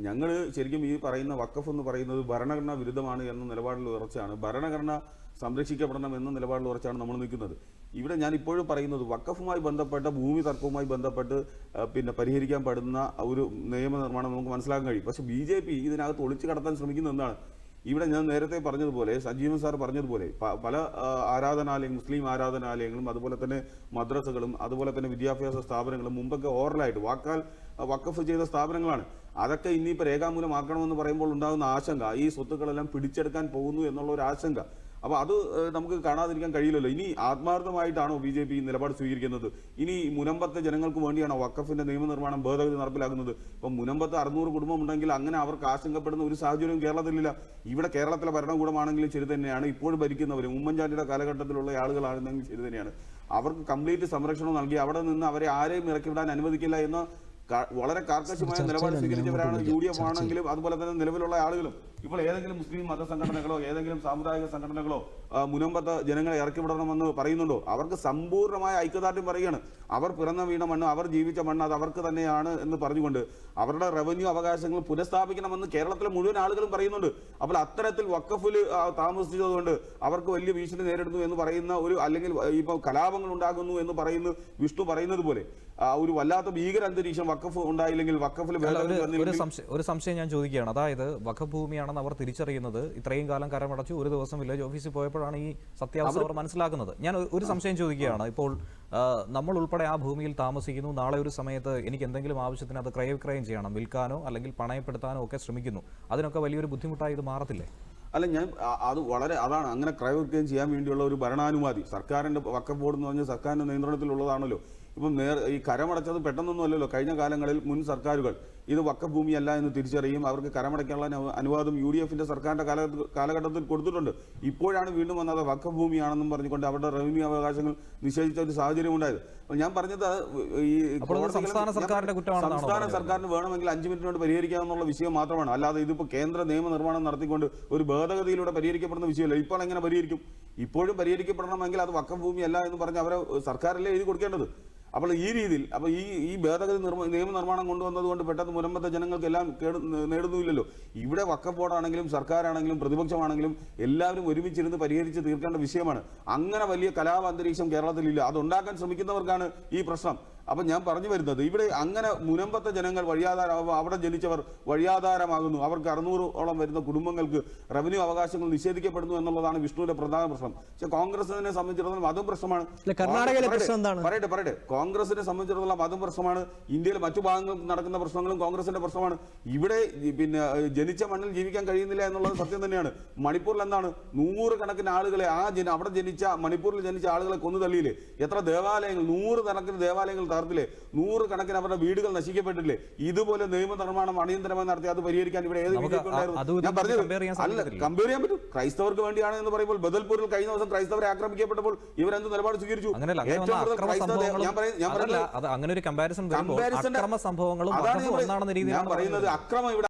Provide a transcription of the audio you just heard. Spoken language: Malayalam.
ഞങ്ങൾ ശരിക്കും ഈ പറയുന്ന വഖഫ് എന്ന് പറയുന്നത് ഭരണഘടനാ വിരുദ്ധമാണ് എന്ന നിലപാടിൽ ഉറച്ചാണ്, ഭരണഘടന സംരക്ഷിക്കപ്പെടണം എന്ന നിലപാടിൽ ഉറച്ചാണ് നമ്മൾ നിൽക്കുന്നത്. ഇവിടെ ഞാൻ ഇപ്പോഴും പറയുന്നത് വഖഫുമായി ബന്ധപ്പെട്ട ഭൂമി തർക്കവുമായി ബന്ധപ്പെട്ട് പിന്നെ പരിഹരിക്കാൻ പെടുന്ന ഒരു നിയമനിർമ്മാണം നമുക്ക് മനസ്സിലാക്കാൻ കഴിയും. പക്ഷേ BJP ഇതിനകത്ത് ഒളിച്ചു കടത്താൻ ശ്രമിക്കുന്നത് എന്താണ്? ഇവിടെ ഞാൻ നേരത്തെ പറഞ്ഞതുപോലെ, സജീവൻ സാർ പറഞ്ഞതുപോലെ, പല ആരാധനാലയങ്ങളും, മുസ്ലിം ആരാധനാലയങ്ങളും അതുപോലെ തന്നെ മദ്രസകളും അതുപോലെ തന്നെ വിദ്യാഭ്യാസ സ്ഥാപനങ്ങളും മുമ്പൊക്കെ ഓറലായിട്ട് വാക്കാൽ വഖഫ് ചെയ്ത സ്ഥാപനങ്ങളാണ്. അതൊക്കെ ഇനിയിപ്പോൾ രേഖാമൂലമാക്കണമെന്ന് പറയുമ്പോൾ ഉണ്ടാകുന്ന ആശങ്ക, ഈ സ്വത്തുക്കളെല്ലാം പിടിച്ചെടുക്കാൻ പോകുന്നു എന്നുള്ള ഒരു ആശങ്ക, അപ്പോൾ അത് നമുക്ക് കാണാതിരിക്കാൻ കഴിയില്ലല്ലോ. ഇനി ആത്മാർത്ഥമായിട്ടാണോ BJP നിലപാട് സ്വീകരിക്കുന്നത്? ഇനി മുനമ്പത്തെ ജനങ്ങൾക്ക് വേണ്ടിയാണോ വഖഫിന്റെ നിയമനിർമ്മാണം ഭേദഗതി നടപ്പിലാക്കുന്നത്? ഇപ്പം മുനമ്പത്ത് 600 കുടുംബം ഉണ്ടെങ്കിൽ അങ്ങനെ അവർക്ക് ആശങ്കപ്പെടുന്ന ഒരു സാഹചര്യവും കേരളത്തിലില്ല. ഇവിടെ കേരളത്തിലെ ഭരണകൂടമാണെങ്കിലും ശരി തന്നെയാണ്, ഇപ്പോഴും ഭരിക്കുന്നവർ ഉമ്മൻചാണ്ടിയുടെ കാലഘട്ടത്തിലുള്ള ആളുകളാണെന്നെങ്കിൽ ശരി തന്നെയാണ്, അവർക്ക് കംപ്ലീറ്റ് സംരക്ഷണം നൽകി അവിടെ നിന്ന് അവരെ ആരെയും ഇറക്കിവിടാൻ അനുവദിക്കില്ല എന്ന വളരെ കാർക്കശമായ നിലപാട് സ്വീകരിച്ചവരാണ് UDF ആണെങ്കിലും അതുപോലെ തന്നെ നിലവിലുള്ള ആളുകളും. ഇപ്പോൾ ഏതെങ്കിലും മുസ്ലിം മതസംഘടനകളോ ഏതെങ്കിലും സാമുദായിക സംഘടനകളോ മുനമ്പത്ത് ജനങ്ങളെ ഇറക്കിവിടണമെന്ന് പറയുന്നുണ്ടോ? അവർക്ക് സമ്പൂർണ്ണമായ ഐക്യദാർഢ്യം പറയുകയാണ്. അവർ പിറന്ന വീണ മണ്ണ്, അവർ ജീവിച്ച മണ്ണ് അത് അവർക്ക് തന്നെയാണ് എന്ന് പറഞ്ഞുകൊണ്ട് അവരുടെ റവന്യൂ അവകാശങ്ങൾ പുനഃസ്ഥാപിക്കണമെന്ന് കേരളത്തിലെ മുഴുവൻ ആളുകളും പറയുന്നുണ്ട്. അപ്പോൾ അത്തരത്തിൽ വഖഫിൽ താമസിച്ചതുകൊണ്ട് അവർക്ക് വലിയ ഭീഷണി നേരിടുന്നു എന്ന് പറയുന്ന ഒരു, അല്ലെങ്കിൽ ഇപ്പോൾ കലാപങ്ങൾ ഉണ്ടാകുന്നു എന്ന് പറയുന്നു വിഷ്ണു പറയുന്നത് പോലെ ഒരു വല്ലാത്ത ഭീകര അന്തരീക്ഷം വഖഫ് ഉണ്ടായില്ലെങ്കിൽ വഖഫിൽ ഒരു സംശയം ഞാൻ ചോദിക്കുകയാണ്. അതായത് വഖഫ് ഭൂമിയാണെന്ന് അവർ തിരിച്ചറിയുന്നത് ഇത്രയും കാലം കരമടച്ചു, ഒരു ദിവസം വില്ലേജ് ഓഫീസിൽ പോയപ്പോഴാണ് ഈ സത്യാവസ്ഥ അവർ മനസ്സിലാക്കുന്നത്. ഞാൻ ഒരു സംശയം ചോദിക്കുകയാണ്. ഇപ്പോൾ നമ്മൾ ഉൾപ്പെടെ ആ ഭൂമിയിൽ താമസിക്കുന്നു, നാളെ ഒരു സമയത്ത് എനിക്ക് എന്തെങ്കിലും ആവശ്യത്തിന് അത് ക്രയവിക്രയം ചെയ്യണം, വിൽക്കാനോ അല്ലെങ്കിൽ പണയപ്പെടുത്താനോ ഒക്കെ ശ്രമിക്കുന്നു, അതിനൊക്കെ വലിയൊരു ബുദ്ധിമുട്ടായി ഇത് മാറത്തില്ലേ? അല്ല, ഞാൻ അത് അതാണ്, അങ്ങനെ ക്രയവിക്രയം ചെയ്യാൻ വേണ്ടിയുള്ള ഒരു ഭരണാനുമതി സർക്കാരിന്റെ വഖഫ് ബോർഡ് എന്ന് പറഞ്ഞാൽ സർക്കാരിന്റെ നിയന്ത്രണത്തിലുള്ളതാണല്ലോ. ഇപ്പം ഈ കരമടച്ചത് പെട്ടെന്നൊന്നും അല്ലല്ലോ. കഴിഞ്ഞ കാലങ്ങളിൽ മുൻ സർക്കാരുകൾ ഇത് വഖഫ് ഭൂമിയല്ല എന്ന് തിരിച്ചറിയും, അവർക്ക് കരമടയ്ക്കാനുള്ള അനുവാദം UDFന്റെ സർക്കാരിന്റെ കാലഘട്ടത്തിൽ കൊടുത്തിട്ടുണ്ട്. ഇപ്പോഴാണ് വീണ്ടും വന്നത് വഖഫ് ഭൂമിയാണെന്നും പറഞ്ഞുകൊണ്ട് അവരുടെ റവന്യൂ അവകാശങ്ങൾ നിഷേധിച്ച ഒരു സാഹചര്യം ഉണ്ടായത്. ഞാൻ പറഞ്ഞത് ഈ സംസ്ഥാന സർക്കാരിന് വേണമെങ്കിൽ 5 മിനിറ്റിനോട് പരിഹരിക്കാമെന്നുള്ള വിഷയം മാത്രമാണ്, അല്ലാതെ ഇതിപ്പോൾ കേന്ദ്ര നിയമനിർമ്മാണം നടത്തിക്കൊണ്ട് ഒരു ഭേദഗതിയിലൂടെ പരിഹരിക്കപ്പെടുന്ന വിഷയമല്ല. ഇപ്പോൾ എങ്ങനെ പരിഹരിക്കും? ഇപ്പോഴും പരിഹരിക്കപ്പെടണമെങ്കിൽ അത് വഖഫ് ഭൂമിയല്ല എന്ന് പറഞ്ഞ് അവരെ സർക്കാരല്ലേ എഴുതി കൊടുക്കേണ്ടത്. അപ്പോൾ ഈ രീതിയിൽ ഈ ഭേദഗതി നിയമനിർമ്മാണം കൊണ്ടുവന്നതുകൊണ്ട് പെട്ടെന്ന് മുനമ്പത്തെ ജനങ്ങൾക്കെല്ലാം നേടുന്നില്ലല്ലോ. ഇവിടെ വഖഫ് ബോർഡാണെങ്കിലും സർക്കാരാണെങ്കിലും പ്രതിപക്ഷമാണെങ്കിലും എല്ലാവരും ഒരുമിച്ചിരുന്ന് പരിഹരിച്ച് തീർക്കേണ്ട വിഷയമാണ്. അങ്ങനെ വലിയ കലാപ അന്തരീക്ഷം കേരളത്തിലില്ല. അതുണ്ടാക്കാൻ ശ്രമിക്കുന്നവർക്കാണ് ഈ പ്രശ്നം. അപ്പം ഞാൻ പറഞ്ഞു വരുന്നത്, ഇവിടെ അങ്ങനെ മുനമ്പത്തെ ജനങ്ങൾ അവിടെ ജനിച്ചവർ വഴിയാധാരമാകുന്നു. അവർക്ക് 600ഓളം വരുന്ന കുടുംബങ്ങൾക്ക് റവന്യൂ അവകാശങ്ങൾ നിഷേധിക്കപ്പെടുന്നു എന്നുള്ളതാണ് വിഷ്ണുവിന്റെ പ്രധാന പ്രശ്നം. പക്ഷെ കോൺഗ്രസിനെ സംബന്ധിച്ചിടത്തോളം അതും പ്രശ്നമാണ്. പറയട്ടെ, കോൺഗ്രസിനെ സംബന്ധിച്ചിടത്തോളം അതും പ്രശ്നമാണ്. ഇന്ത്യയിലെ മറ്റു ഭാഗങ്ങളിൽ നടക്കുന്ന പ്രശ്നങ്ങളും കോൺഗ്രസിന്റെ പ്രശ്നമാണ്. ഇവിടെ പിന്നെ ജനിച്ച മണ്ണിൽ ജീവിക്കാൻ കഴിയുന്നില്ല എന്നുള്ളത് സത്യം തന്നെയാണ്. മണിപ്പൂരിൽ എന്താണ് 100 കണക്കിന് ആളുകളെ അവിടെ ജനിച്ച മണിപ്പൂരിൽ ജനിച്ച ആളുകളെ കൊന്നു തള്ളിയില്ലേ? എത്ര ദേവാലയങ്ങൾ, 100 കണക്കിന് ദേവാലയങ്ങൾ തകർത്തില്ലേ? 100 കണക്കിന് അവരുടെ വീടുകൾ നശിക്കപ്പെട്ടില്ലേ? ഇതുപോലെ നിയമനിർമ്മാണം അടിയന്തരമായി നടത്തി അത് പരിഹരിക്കാൻ ഇവിടെ ഏത് ഞാൻ പറഞ്ഞത് അല്ല, കമ്പയർ ചെയ്യാൻ പറ്റും. ക്രൈസ്തവർക്ക് വേണ്ടിയാണ് എന്ന് പറയുമ്പോൾ ബദൽപൂരിൽ കഴിഞ്ഞ ദിവസം ക്രൈസ്തവരെ ആക്രമിക്കപ്പെട്ടപ്പോൾ ഇവരെന്ത് നിലപാട് സ്വീകരിച്ചു? അങ്ങനെ ഒരു കമ്പാരിസൺ സംഭവങ്ങളും ഞാൻ പറയുന്നത് അക്രമം ഇവിടെ